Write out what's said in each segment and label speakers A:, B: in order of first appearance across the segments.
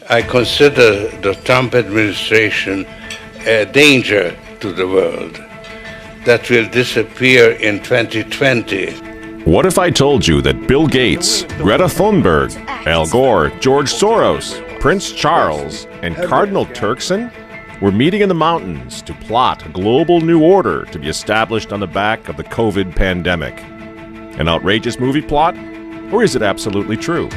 A: I consider the Trump administration a danger to the world that will disappear in 2020.
B: What if I told you that Bill Gates, Greta Thunberg, Al Gore, George Soros, Prince Charles, and Cardinal Turkson were meeting in the mountains to plot a global new order to be established on the back of the COVID pandemic? An outrageous movie plot? Or is it absolutely true?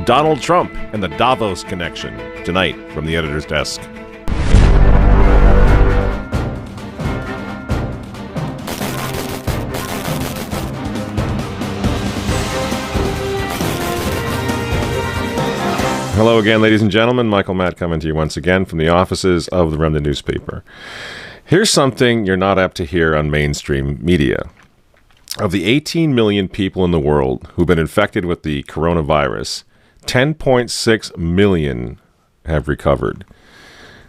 B: Donald Trump and the Davos connection, tonight from the editor's desk. Hello again, ladies and gentlemen. Michael Matt coming to you once again from the offices of the Remnant newspaper. Here's something you're not apt to hear on mainstream media. Of the 18 million people in the world who've been infected with the coronavirus, 10.6 million have recovered.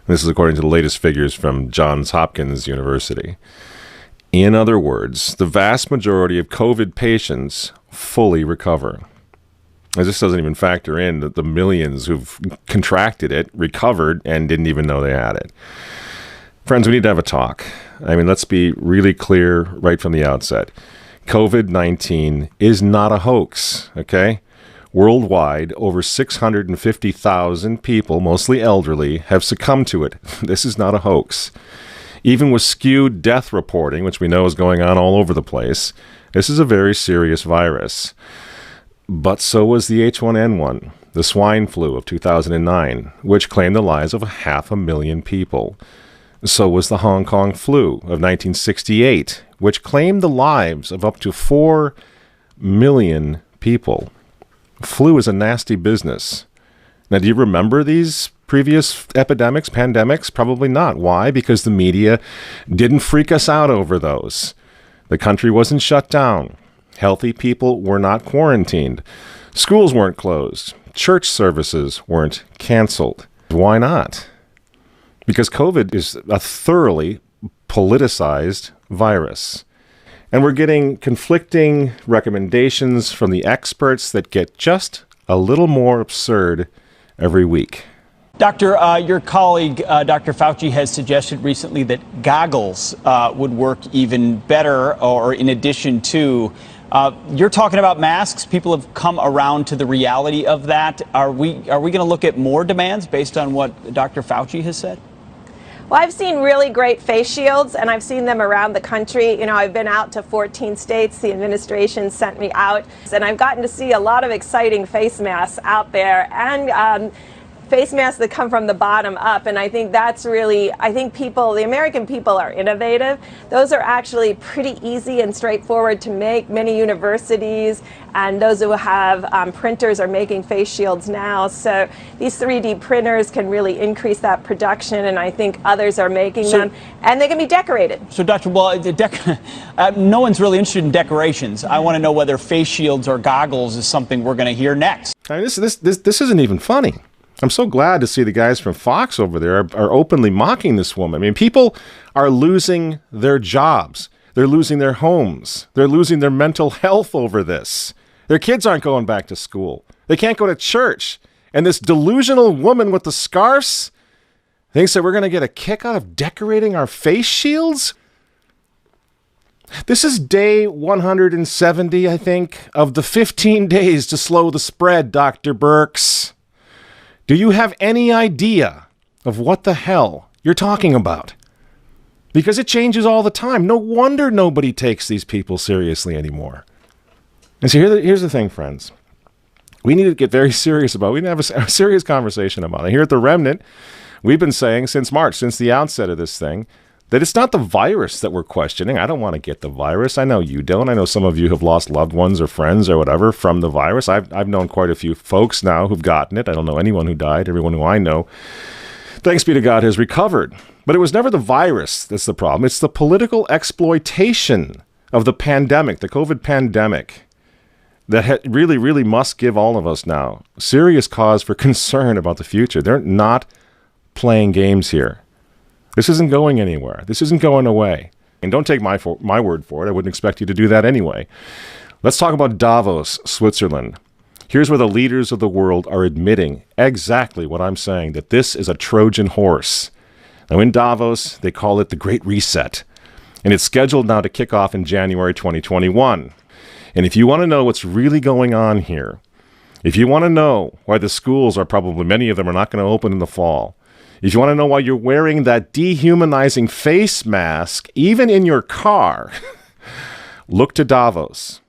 B: This is according to the latest figures from Johns Hopkins University. In other words, the vast majority of COVID patients fully recover. This doesn't even factor in the millions who've contracted it, recovered, and didn't even know they had it. Friends, we need to have a talk. I mean, let's be really clear right from the outset. COVID-19 is not a hoax, okay? Worldwide, over 650,000 people, mostly elderly, have succumbed to it. This is not a hoax. Even with skewed death reporting, which we know is going on all over the place, this is a very serious virus. But so was the H1N1, the swine flu of 2009, which claimed the lives of 500,000 people. So was the Hong Kong flu of 1968, which claimed the lives of up to 4 million people. Flu is a nasty business. Now, do you remember these previous epidemics, pandemics? Probably not. Why? Because the media didn't freak us out over those. The country wasn't shut down. Healthy people were not quarantined. Schools weren't closed. Church services weren't canceled. Why not? Because COVID is a thoroughly politicized virus. And we're getting conflicting recommendations from the experts that get just a little more absurd every week.
C: Doctor, your colleague, Dr. Fauci, has suggested recently that goggles would work even better, or in addition to. You're talking about masks. People have come around to the reality of that. Are we going to look at more demands based on what Dr. Fauci has said?
D: Well, I've seen really great face shields, and I've seen them around the country. You know, I've been out to 14 states. The administration sent me out, and I've gotten to see a lot of exciting face masks out there, and face masks that come from the bottom up. And I think that's really, the American people are innovative. Those are actually pretty easy and straightforward to make. Many universities and those who have printers are making face shields now. So these 3D printers can really increase that production, and I think others are making them, and they can be decorated. So, Dr. Well,
C: no one's really interested in decorations. I want to know whether face shields or goggles is something we're going to hear next.
B: I mean, this isn't even funny. I'm so glad to see the guys from Fox over there are openly mocking this woman. I mean, people are losing their jobs. They're losing their homes. They're losing their mental health over this. Their kids aren't going back to school. They can't go to church. And this delusional woman with the scarves thinks that we're going to get a kick out of decorating our face shields? This is day 170, I think, of the 15 days to slow the spread, Dr. Birx. Do you have any idea of what the hell you're talking about? Because it changes all the time. No wonder nobody takes these people seriously anymore. And so here's the thing, friends. We need to get very serious about it. We need to have a serious conversation about it. Here at The Remnant, we've been saying since March, since the outset of this thing, that it's not the virus that we're questioning. I don't want to get the virus. I know you don't. I know some of you have lost loved ones or friends or whatever from the virus. I've known quite a few folks now who've gotten it. I don't know anyone who died. Everyone who I know, thanks be to God, has recovered. But it was never the virus that's the problem. It's the political exploitation of the pandemic, the COVID pandemic, that really, really must give all of us now serious cause for concern about the future. They're not playing games here. This isn't going anywhere. This isn't going away. And don't take my word for it. I wouldn't expect you to do that anyway. Let's talk about Davos, Switzerland. Here's where the leaders of the world are admitting exactly what I'm saying, that this is a Trojan horse. Now, in Davos, they call it the Great Reset, and it's scheduled now to kick off in January 2021. And if you want to know what's really going on here, if you want to know why the schools are probably, many of them are not going to open in the fall, if you want to know why you're wearing that dehumanizing face mask, even in your car, look to Davos.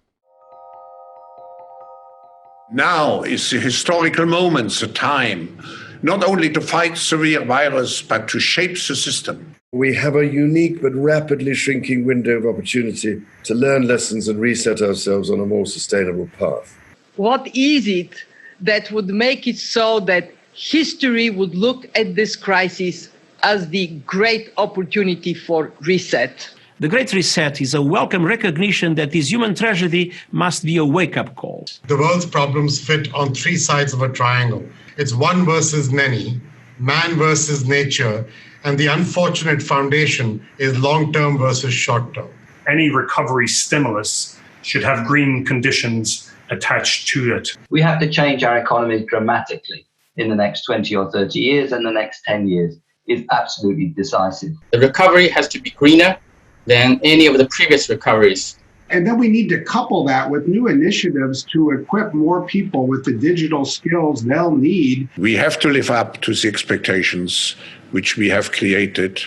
E: Now is the historical moment, the time, not only to fight the real virus, but to shape the system.
F: We have a unique but rapidly shrinking window of opportunity to learn lessons and reset ourselves on a more sustainable path.
G: What is it that would make it so that history would look at this crisis as the great opportunity for reset?
H: The Great Reset is a welcome recognition that this human tragedy must be a wake-up call.
I: The world's problems fit on three sides of a triangle. It's one versus many, man versus nature, and the unfortunate foundation is long-term versus short-term.
J: Any recovery stimulus should have green conditions attached to it.
K: We have to change our economy dramatically in the next 20 or 30 years, and the next 10 years is absolutely decisive.
L: The recovery has to be greener than any of the previous recoveries.
M: And then we need to couple that with new initiatives to equip more people with the digital skills they'll need.
E: We have to live up to the expectations which we have created,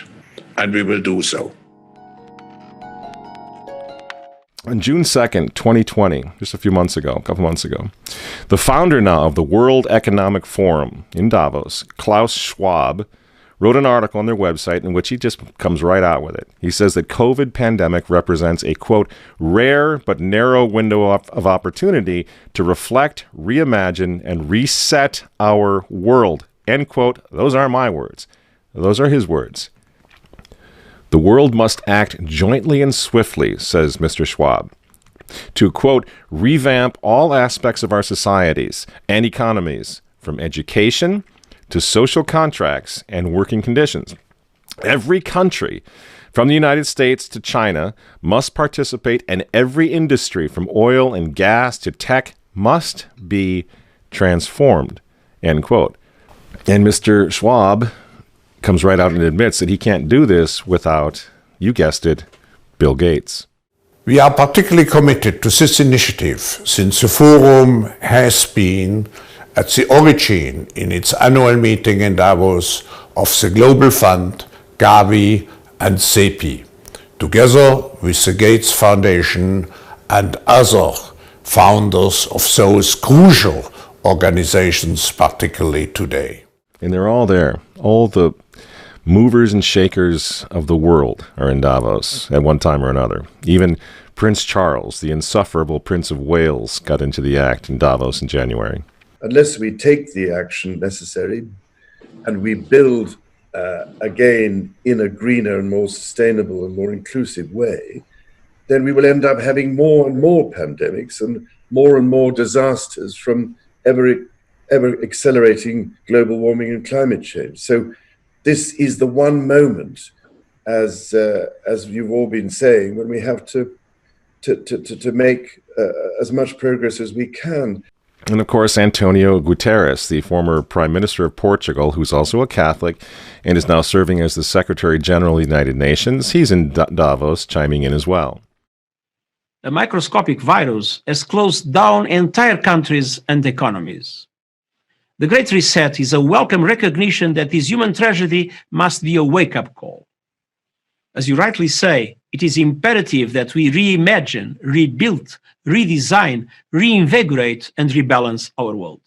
E: and we will do so.
B: On June 2nd, 2020, just a couple months ago, the founder now of the World Economic Forum in Davos, Klaus Schwab, wrote an article on their website in which he just comes right out with it. He says that COVID pandemic represents a, quote, rare but narrow window of opportunity to reflect, reimagine, and reset our world, end quote. Those aren't my words. Those are his words. The world must act jointly and swiftly, says Mr. Schwab, to, quote, revamp all aspects of our societies and economies, from education to social contracts and working conditions. Every country, from the United States to China, must participate, and every industry, from oil and gas to tech, must be transformed, end quote. And Mr. Schwab comes right out and admits that he can't do this without, you guessed it, Bill Gates.
N: We are particularly committed to this initiative since the Forum has been at the origin in its annual meeting in Davos of the Global Fund, Gavi and CEPI, together with the Gates Foundation and other founders of those crucial organizations, particularly today.
B: And they're all there. All the movers and shakers of the world are in Davos at one time or another. Even Prince Charles, the insufferable Prince of Wales, got into the act in Davos in January.
F: Unless we take the action necessary and we build again in a greener and more sustainable and more inclusive way, then we will end up having more and more pandemics and more disasters from ever accelerating global warming and climate change. So this is the one moment, as you've all been saying, when we have to make as much progress as we can.
B: And of course, Antonio Guterres, the former Prime Minister of Portugal, who's also a Catholic and is now serving as the Secretary General of the United Nations, he's in Davos chiming in as well.
H: A microscopic virus has closed down entire countries and economies. The Great Reset is a welcome recognition that this human tragedy must be a wake-up call. As you rightly say, it is imperative that we reimagine, rebuild, redesign, reinvigorate, and rebalance our world.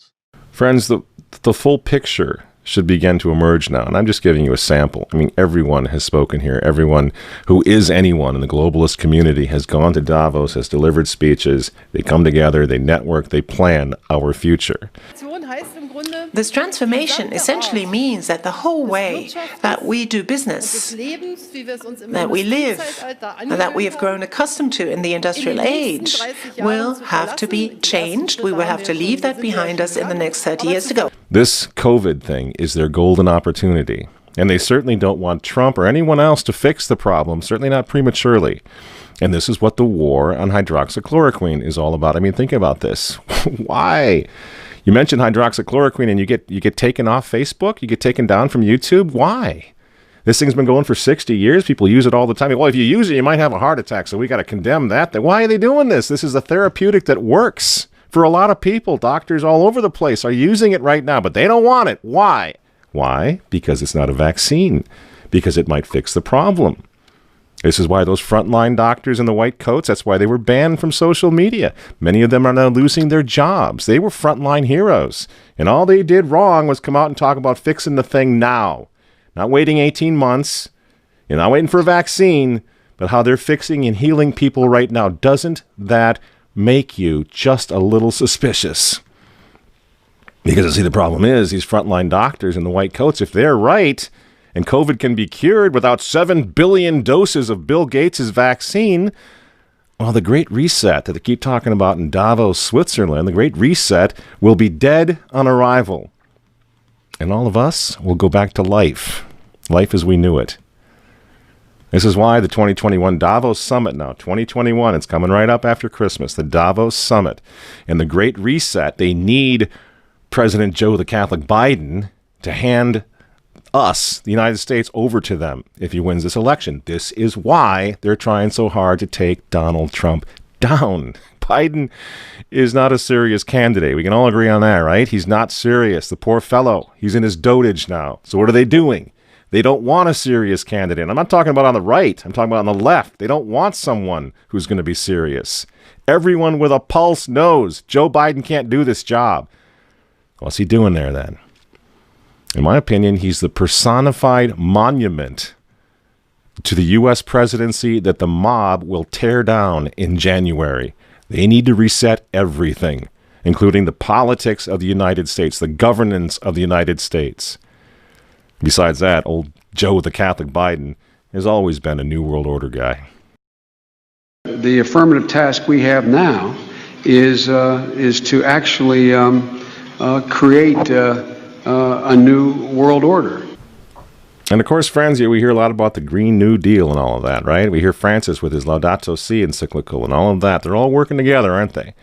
B: Friends, the full picture should begin to emerge now, and I'm just giving you a sample. I mean, everyone has spoken here. Everyone who is anyone in the globalist community has gone to Davos, has delivered speeches. They come together, they network, they plan our future.
O: This transformation essentially means that the whole way that we do business, that we live, and that we have grown accustomed to in the industrial age, will have to be changed. We will have to leave that behind us in the next 30 years to go.
B: This COVID thing is their golden opportunity, and they certainly don't want Trump or anyone else to fix the problem, certainly not prematurely. And this is what the war on hydroxychloroquine is all about. I mean, think about this. Why? You mentioned hydroxychloroquine and you get taken off Facebook? You get taken down from YouTube? Why? This thing's been going for 60 years. People use it all the time. Well, if you use it, you might have a heart attack, so we got to condemn that. Why are they doing this? This is a therapeutic that works for a lot of people. Doctors all over the place are using it right now, but they don't want it. Why? Why? Because it's not a vaccine. Because it might fix the problem. This is why those frontline doctors in the white coats, that's why they were banned from social media. Many of them are now losing their jobs. They were frontline heroes. And all they did wrong was come out and talk about fixing the thing now. Not waiting 18 months. You're not waiting for a vaccine. But how they're fixing and healing people right now. Doesn't that make you just a little suspicious? Because, see, the problem is these frontline doctors in the white coats, if they're right, and COVID can be cured without 7 billion doses of Bill Gates' vaccine, well, the Great Reset that they keep talking about in Davos, Switzerland, the Great Reset will be dead on arrival. And all of us will go back to life as we knew it. This is why the 2021 Davos Summit now, 2021, it's coming right up after Christmas, the Davos Summit. And the Great Reset, they need President Joe the Catholic Biden to hand us, the United States, over to them if he wins this election. This is why they're trying so hard to take Donald Trump down. Biden is not a serious candidate. We can all agree on that, right? He's not serious. The poor fellow. He's in his dotage now. So what are they doing? They don't want a serious candidate. I'm not talking about on the right. I'm talking about on the left. They don't want someone who's going to be serious. Everyone with a pulse knows Joe Biden can't do this job. What's he doing there then? In my opinion, he's the personified monument to the U.S. presidency that the mob will tear down in January. They need to reset everything, including the politics of the United States, the governance of the United States. Besides that, old Joe the Catholic Biden has always been a New World Order guy.
M: The affirmative task we have now is to actually create a new world order.
B: And of course, friends, we hear a lot about the Green New Deal and all of that, right? We hear Francis with his Laudato Si encyclical and all of that. They're all working together, aren't they?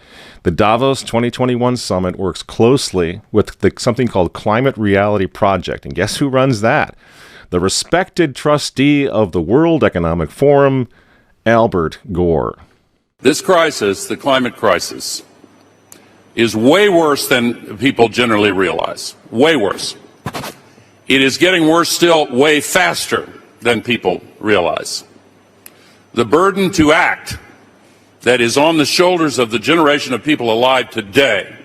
B: The Davos 2021 Summit works closely with something called Climate Reality Project. And guess who runs that? The respected trustee of the World Economic Forum, Albert Gore.
P: This crisis, the climate crisis, is way worse than people generally realize. Way worse. It is getting worse still way faster than people realize. The burden to act that is on the shoulders of the generation of people alive today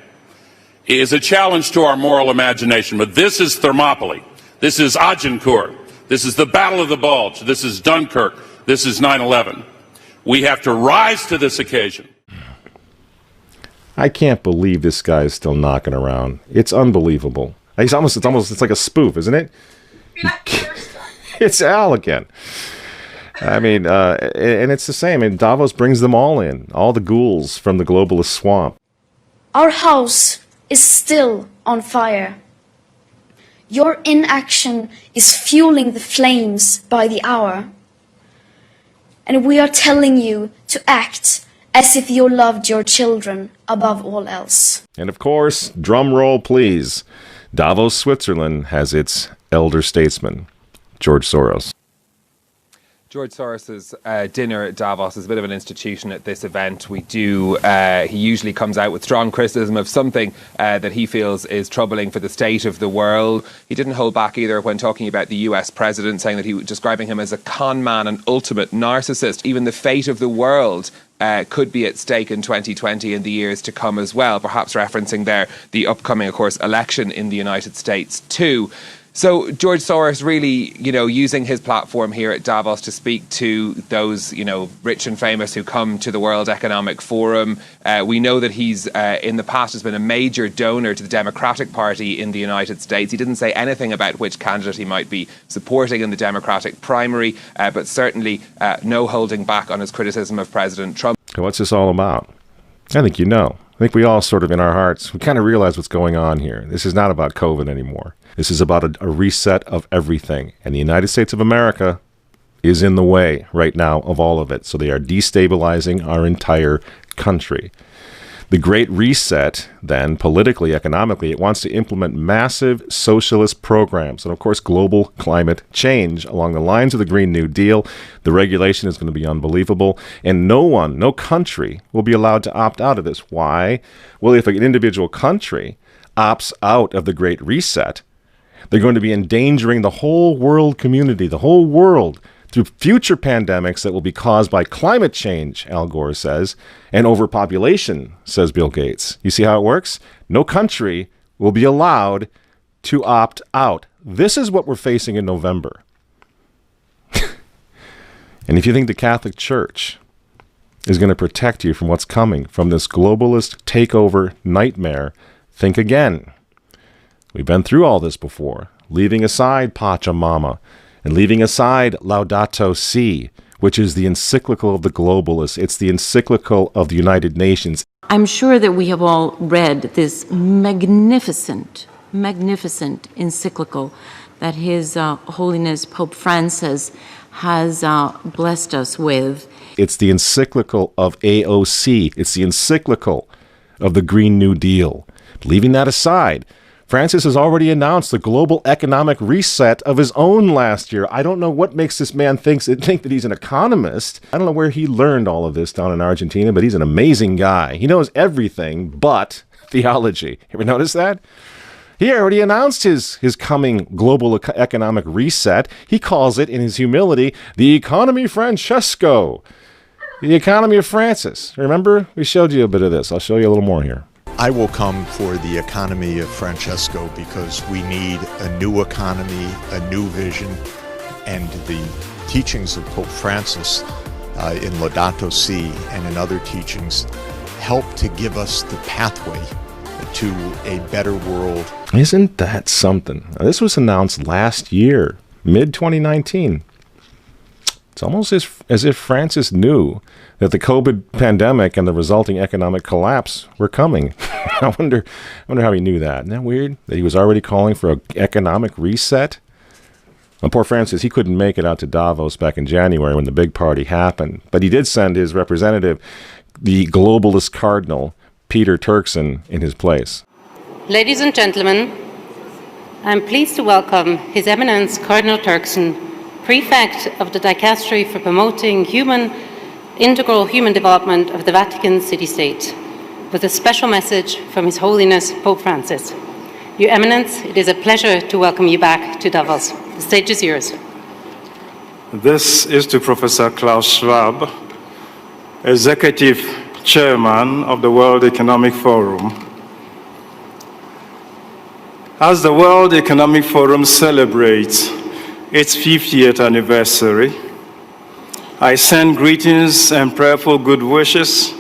P: is a challenge to our moral imagination. But this is Thermopylae. This is Agincourt. This is the Battle of the Bulge. This is Dunkirk. This is 9/11. We have to rise to this occasion.
B: I can't believe this guy is still knocking around. It's unbelievable. It's like a spoof, isn't it? It's Al again. I mean, and it's the same. And Davos brings them all in, all the ghouls from the globalist swamp.
Q: Our house is still on fire. Your inaction is fueling the flames by the hour. And we are telling you to act as if you loved your children above all else.
B: And of course, drum roll please, Davos, Switzerland has its elder statesman, George Soros.
R: George Soros's dinner at Davos is a bit of an institution at this event. He usually comes out with strong criticism of something that he feels is troubling for the state of the world. He didn't hold back either when talking about the US president, saying that he was describing him as a con man and ultimate narcissist. Even the fate of the world could be at stake in 2020 and the years to come as well, perhaps referencing there the upcoming, of course, election in the United States too. So George Soros really, using his platform here at Davos to speak to those, rich and famous who come to the World Economic Forum. We know that he's, in the past, has been a major donor to the Democratic Party in the United States. He didn't say anything about which candidate he might be supporting in the Democratic primary, but certainly no holding back on his criticism of President Trump.
B: What's this all about? I think I think we all sort of in our hearts, we kind of realize what's going on here. This is not about COVID anymore. This is about a reset of everything. And the United States of America is in the way right now of all of it. So they are destabilizing our entire country. The Great Reset, then, politically, economically, it wants to implement massive socialist programs and, of course, global climate change along the lines of the Green New Deal. The regulation is going to be unbelievable, and no country will be allowed to opt out of this. Why? Well, if an individual country opts out of the Great Reset, they're going to be endangering the whole world community, the whole world, through future pandemics that will be caused by climate change, Al Gore says, and overpopulation, says Bill Gates. You see how it works? No country will be allowed to opt out. This is what we're facing in November. And if you think the Catholic Church is going to protect you from what's coming, from this globalist takeover nightmare, think again. We've been through all this before, leaving aside Pachamama, and leaving aside Laudato Si, which is the encyclical of the globalists. It's the encyclical of the United Nations.
S: I'm sure that we have all read this magnificent encyclical that His Holiness Pope Francis has blessed us with.
B: It's the encyclical of AOC. It's the encyclical of the Green New Deal. Leaving that aside, Francis has already announced the global economic reset of his own last year. I don't know what makes this man think that he's an economist. I don't know where he learned all of this down in Argentina, but he's an amazing guy. He knows everything but theology. Ever notice that? He already announced his coming global economic reset. He calls it, in his humility, the economy Francesco, the economy of Francis. Remember? We showed you a bit of this. I'll show you a little more here.
T: I will come for the economy of Francesco because we need a new economy, a new vision, and the teachings of Pope Francis in Laudato Si and in other teachings help to give us the pathway to a better world.
B: Isn't that something? Now, this was announced last year, mid-2019. It's almost as if Francis knew that the COVID pandemic and the resulting economic collapse were coming. I wonder how he knew that. Isn't that weird? That he was already calling for an economic reset? Well, poor Francis, he couldn't make it out to Davos back in January when the big party happened. But he did send his representative, the globalist cardinal, Peter Turkson, in his place.
U: Ladies and gentlemen, I'm pleased to welcome His Eminence Cardinal Turkson, Prefect of the Dicastery for Promoting Integral Human Development of the Vatican City-State, with a special message from His Holiness Pope Francis. Your Eminence, it is a pleasure to welcome you back to Davos. The stage is yours.
V: This is to Professor Klaus Schwab, Executive Chairman of the World Economic Forum. As the World Economic Forum celebrates its 50th anniversary, I send greetings and prayerful good wishes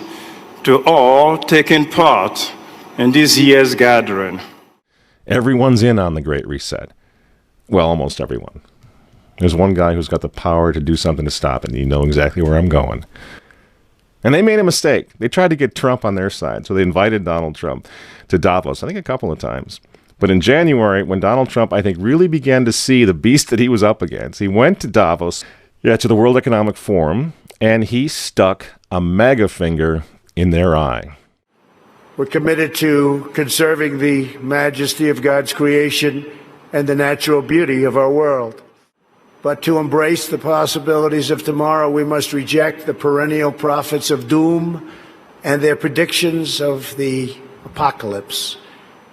V: to all taking part in this year's gathering.
B: Everyone's in on the Great Reset. Well, almost everyone. There's one guy who's got the power to do something to stop it, and you know exactly where I'm going. And they made a mistake. They tried to get Trump on their side, so they invited Donald Trump to Davos, I think a couple of times. But in January, when Donald Trump, I think, really began to see the beast that he was up against, he went to Davos, to the World Economic Forum, and he stuck a mega finger in their eye.
W: We're committed to conserving the majesty of God's creation and the natural beauty of our world. But to embrace the possibilities of tomorrow, we must reject the perennial prophets of doom and their predictions of the apocalypse.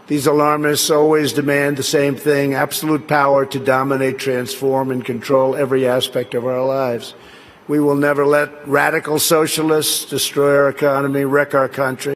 W: These alarmists always demand the same thing: absolute power to dominate, transform, and control every aspect of our lives. We will never let radical socialists destroy our economy, wreck our country.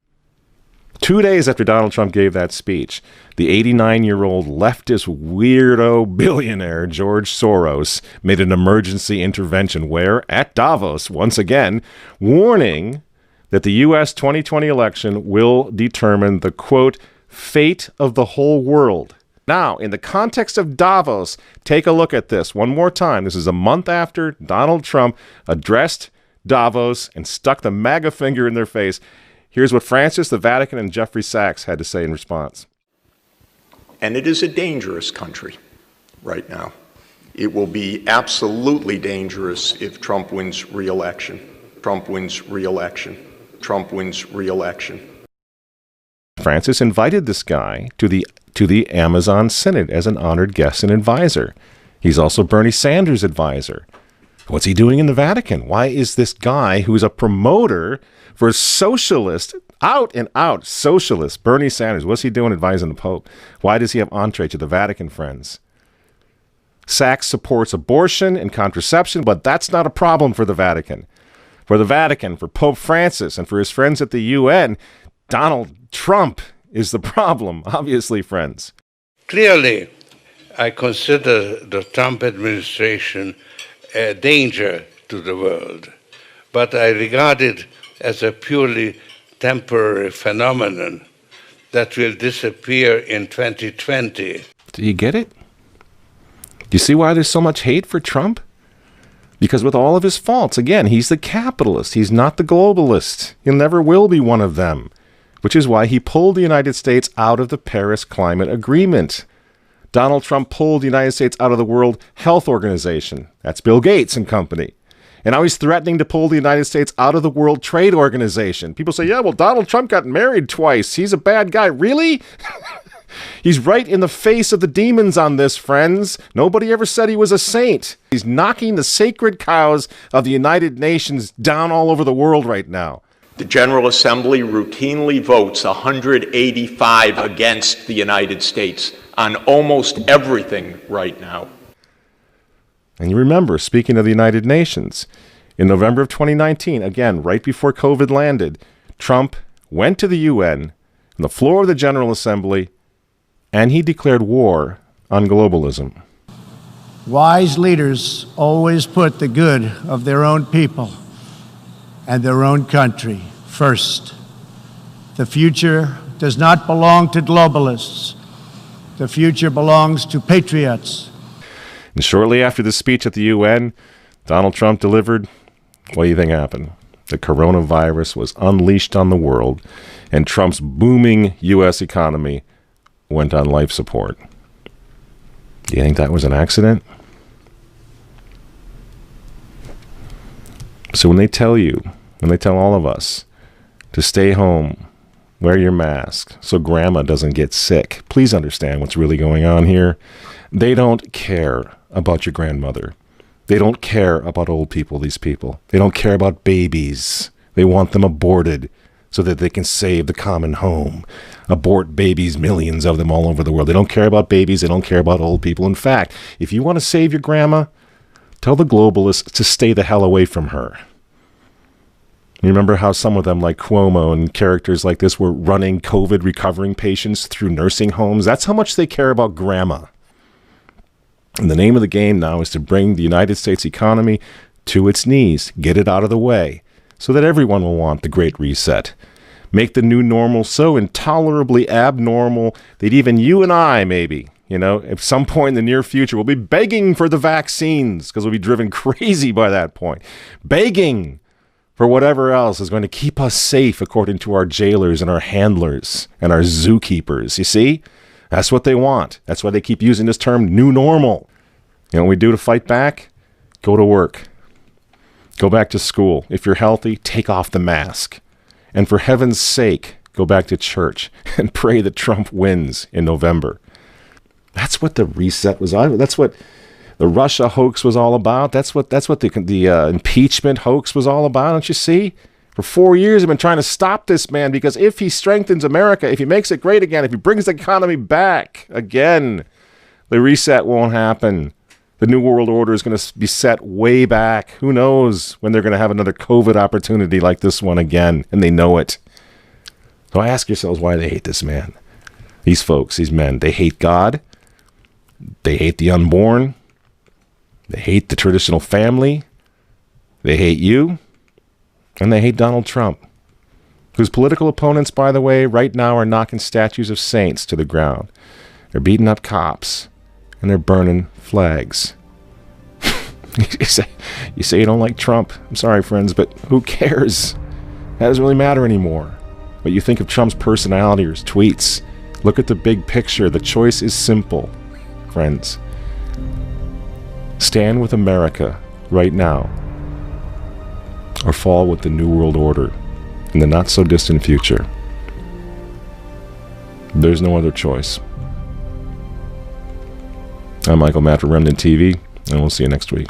B: 2 days after Donald Trump gave that speech, the 89-year-old leftist weirdo billionaire George Soros made an emergency intervention where, at Davos, once again, warning that the U.S. 2020 election will determine the, quote, fate of the whole world. Now, in the context of Davos, take a look at this one more time. This is a month after Donald Trump addressed Davos and stuck the MAGA finger in their face. Here's what Francis, the Vatican, and Jeffrey Sachs had to say in response.
X: And it is a dangerous country right now.
T: It will be absolutely dangerous if Trump wins re-election. Trump wins re-election. Trump wins re-election.
B: Francis invited this guy to the Amazon Synod as an honored guest and advisor. He's also Bernie Sanders' advisor. What's he doing in the Vatican? Why is this guy who's a promoter for socialist, out and out socialist, Bernie Sanders, what's he doing advising the Pope? Why does he have entree to the Vatican, friends? Sachs supports abortion and contraception, but that's not a problem for the Vatican. For the Vatican, for Pope Francis, and for his friends at the UN, Donald Trump is the problem, obviously, friends.
A: Clearly, I consider the Trump administration a danger to the world, but I regard it as a purely temporary phenomenon that will disappear in 2020.
B: Do you get it? Do you see why there's so much hate for Trump? Because with all of his faults, again, he's the capitalist. He's not the globalist. He never will be one of them, which is why he pulled the United States out of the Paris Climate Agreement. Donald Trump pulled the United States out of the World Health Organization. That's Bill Gates and company. And now he's threatening to pull the United States out of the World Trade Organization. People say, yeah, well, Donald Trump got married twice. He's a bad guy. Really? He's right in the face of the demons on this, friends. Nobody ever said he was a saint. He's knocking the sacred cows of the United Nations down all over the world right now.
T: The General Assembly routinely votes 185 against the United States on almost everything right now.
B: And you remember, speaking of the United Nations, in November of 2019, again, right before COVID landed, Trump went to the UN on the floor of the General Assembly, and he declared war on globalism.
W: Wise leaders always put the good of their own people and their own country first. The future does not belong to globalists. The future belongs to patriots.
B: And shortly after the speech at the UN, Donald Trump delivered, what do you think happened? The coronavirus was unleashed on the world, and Trump's booming U.S. economy went on life support. Do you think that was an accident? So when they tell all of us to stay home, wear your mask so grandma doesn't get sick, please understand what's really going on here. They don't care about your grandmother. They don't care about old people, these people. They don't care about babies. They want them aborted so that they can save the common home. Abort babies, millions of them all over the world. They don't care about babies. They don't care about old people. In fact, if you want to save your grandma, tell the globalists to stay the hell away from her. You remember how some of them, like Cuomo and characters like this, were running COVID recovering patients through nursing homes? That's how much they care about grandma. And the name of the game now is to bring the United States economy to its knees, get it out of the way, so that everyone will want the Great Reset. Make the new normal so intolerably abnormal that even you and I, maybe, at some point in the near future, will be begging for the vaccines because we'll be driven crazy by that point. Begging for whatever else is going to keep us safe according to our jailers and our handlers and our zookeepers. You see? That's what they want. That's why they keep using this term, new normal. You know what we do to fight back? Go to work. Go back to school. If you're healthy, take off the mask. And for heaven's sake, go back to church and pray that Trump wins in November. That's what the reset was all about. That's what the Russia hoax was all about. That's what the impeachment hoax was all about. Don't you see? For 4 years, I've been trying to stop this man because if he strengthens America, if he makes it great again, if he brings the economy back again, the reset won't happen. The New World Order is going to be set way back. Who knows when they're going to have another COVID opportunity like this one again, and they know it. So ask yourselves why they hate this man. These folks, these men, they hate God. They hate the unborn. They hate the traditional family. They hate you. And they hate Donald Trump, whose political opponents, by the way, right now are knocking statues of saints to the ground. They're beating up cops, and they're burning flags. You say you don't like Trump. I'm sorry, friends, but who cares? That doesn't really matter anymore. What you think of Trump's personality or his tweets. Look at the big picture. The choice is simple, friends. stand with America right now, or fall with the New World Order in the not-so-distant future. There's no other choice. I'm Michael Matt for Remnant TV, and we'll see you next week.